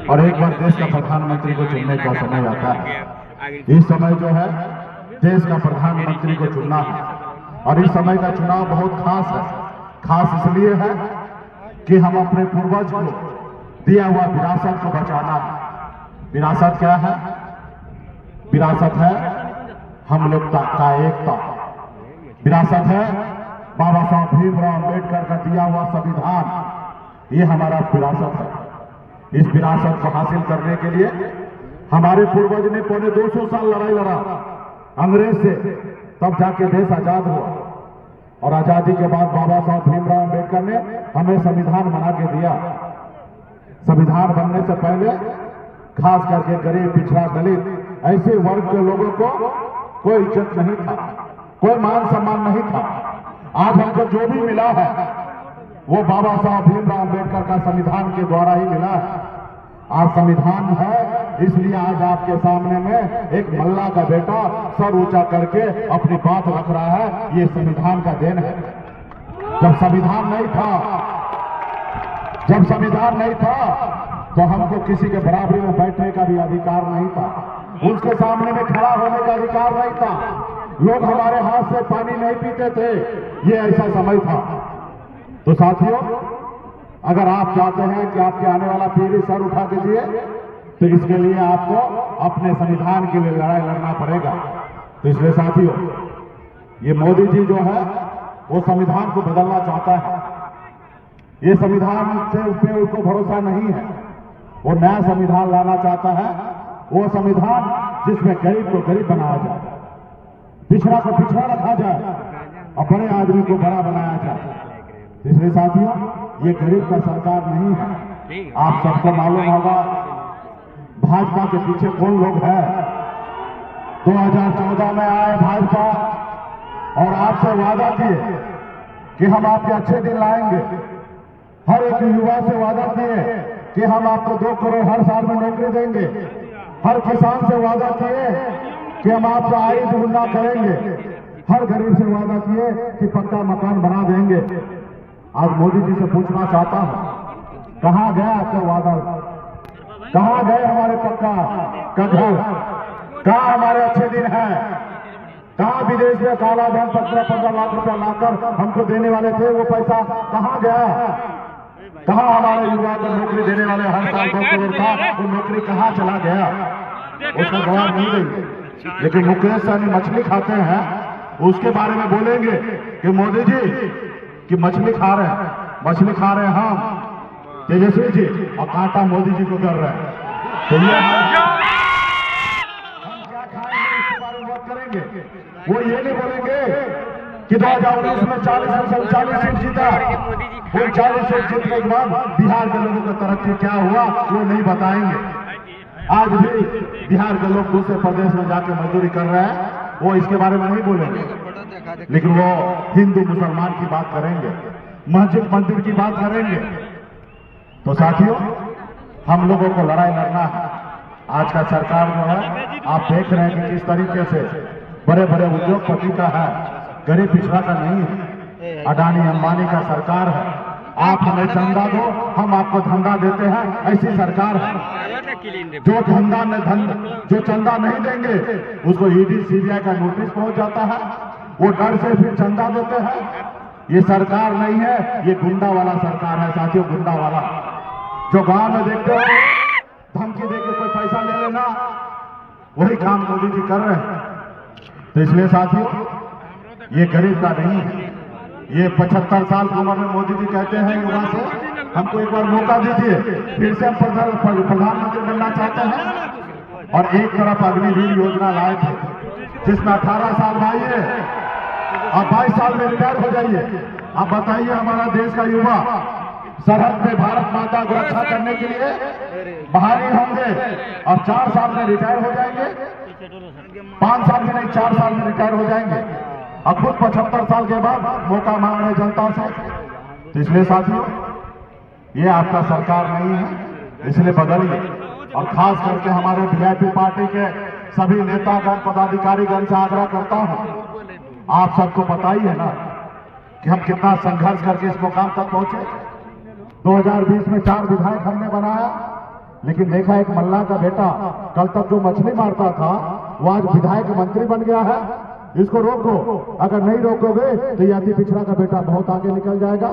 और एक बार देश का प्रधानमंत्री को चुनने का समय आता है। इस समय जो है देश का प्रधानमंत्री को चुनना है और इस समय का चुनाव बहुत खास है। खास इसलिए है कि हम अपने पूर्वज को दिया हुआ विरासत को बचाना है। विरासत क्या है? विरासत है हम लोग का एकता। विरासत है बाबा साहब भीमराव अम्बेडकर का दिया हुआ संविधान। ये हमारा विरासत है। इस विरासत को हासिल करने के लिए हमारे पूर्वज ने पौने 200 साल लड़ाई लड़ा अंग्रेज से, तब जाके देश आजाद हुआ। और आजादी के बाद बाबा साहब भीमराव अम्बेडकर ने हमें संविधान बना के दिया। संविधान बनने से पहले खास करके गरीब, पिछड़ा, दलित ऐसे वर्ग के लोगों को कोई इज्जत नहीं था, कोई मान सम्मान नहीं था। आज हमको जो भी मिला है वो बाबा साहब भीमराव अम्बेडकर का संविधान के द्वारा ही मिला है। आज संविधान है, इसलिए आज आपके सामने में एक मल्ला का बेटा सर ऊंचा करके अपनी बात रख रहा है। ये संविधान का देन है। जब संविधान नहीं था तो हमको किसी के बराबरी में बैठने का भी अधिकार नहीं था, उसके सामने में खड़ा होने का अधिकार नहीं था। लोग हमारे हाथ से पानी नहीं पीते थे। ये ऐसा समय था। तो साथियों, अगर आप चाहते हैं कि आपके आने वाला पीढ़ी सर उठा के जिए, तो इसके लिए आपको अपने संविधान के लिए लड़ाई लड़ना पड़ेगा। तो इसलिए साथियों, ये मोदी जी जो है वो संविधान को बदलना चाहता है। ये संविधान से पे उनको भरोसा नहीं है। वो नया संविधान लाना चाहता है। वो संविधान जिसमें गरीब को गरीब बनाया जाए, पिछड़ा को पिछड़ा रखा जाए और बड़े आदमी को बड़ा बनाया जाए। इसलिए साथियों, ये गरीब का सरकार नहीं है। आप सबको मालूम होगा भाजपा के पीछे कौन लोग हैं। 2014 में आए भाजपा और आपसे वादा किए कि हम आपके अच्छे दिन लाएंगे। हर एक युवा से वादा किए कि हम आपको 2 करोड़ हर साल में नौकरी देंगे। हर किसान से वादा किए कि हम आपका आय दुगुना करेंगे। हर गरीब से वादा किए कि पक्का मकान बना देंगे। आज मोदी जी से पूछना चाहता हूं, कहां गया आपका वादा? कहां गए हमारे पक्का का घर? कहां हमारे अच्छे दिन हैं? कहां विदेश में काला धन 15-15 लाख रुपया लाकर हमको देने वाले थे, वो पैसा कहां गया? कहां हमारे युवा को नौकरी देने वाले हर साल 2 करोड़ था, वो नौकरी कहां चला गया? उसका जवाब नहीं देंगे। लेकिन मुकेश सहनी मछली खाते हैं, उसके बारे में बोलेंगे कि मोदी जी कि मछली खा रहे हैं, मछली खा रहे हैं हम तेजस्वी जी, और कांटा मोदी जी को कर रहे हैं। तो ये हम क्या खाएंगे इसके बारे में बात करेंगे। वो ये नहीं बोलेंगे कि 2019 में 40 में से 39 सीट जीता, वो 40 सीट जीतने के बाद बिहार के लोगों का तरक्की क्या हुआ वो नहीं बताएंगे। आज भी बिहार के लोग दूसरे प्रदेश में जाके मजदूरी कर रहे हैं, वो इसके बारे में नहीं बोलेंगे। लेकिन वो हिंदू मुसलमान की बात करेंगे, मस्जिद मंदिर की बात करेंगे। तो साथियों, हम लोगों को लड़ाई लड़ना है। आज का सरकार जो है, आप देख रहे हैं कि किस तरीके से बड़े बड़े उद्योगपति का है, गरीब पिछड़ा का नहीं है। अडानी अंबानी का सरकार है। आप हमें चंदा दो, हम आपको धंधा देते हैं, ऐसी सरकार है। जो चंदा नहीं देंगे उसको ईडी सीबीआई का नोटिस पहुंच जाता है, वो डर से फिर चंदा देते हैं। ये सरकार नहीं है, ये गुंडा वाला सरकार है साथियों, गुंडा वाला। जो गांव में देखते हो धमकी देके कोई पैसा ले लेना, वही काम मोदी जी कर रहे हैं। तो इसलिए साथियों, ये गरीब का नहीं है। ये 75 साल की उम्र में मोदी जी कहते हैं युवा से, हमको एक बार मौका दीजिए, फिर से हम प्रधानमंत्री बनना चाहते हैं। और एक तरफ अग्निवीर योजना लाए थे, जिसमें 18 साल भाई है, आप 22 साल में रिटायर हो जाइए। आप बताइए, हमारा देश का युवा सरहद पे भारत माता को रक्षा करने के लिए बहाली होंगे और 4 साल में रिटायर हो जाएंगे। 5 साल में नहीं, 4 साल में रिटायर हो जाएंगे और खुद 75 साल के बाद मौका मांग रहे जनता से। तो इसलिए साथियों, ये आपका सरकार नहीं है, इसलिए बदलिए। और खास करके हमारे वीआईपी पार्टी के सभी नेतागण, पदाधिकारीगण से आग्रह करता हूं, आप सबको पता ही है ना कि हम कितना संघर्ष करके इस मुकाम तक पहुंचे। 2020 में 4 विधायक हमने बनाया, लेकिन देखा एक मल्ला का बेटा कल तक जो मछली मारता था वो आज विधायक मंत्री बन गया है। इसको रोको, अगर नहीं रोकोगे तो ये अति पिछड़ा का बेटा बहुत आगे निकल जाएगा।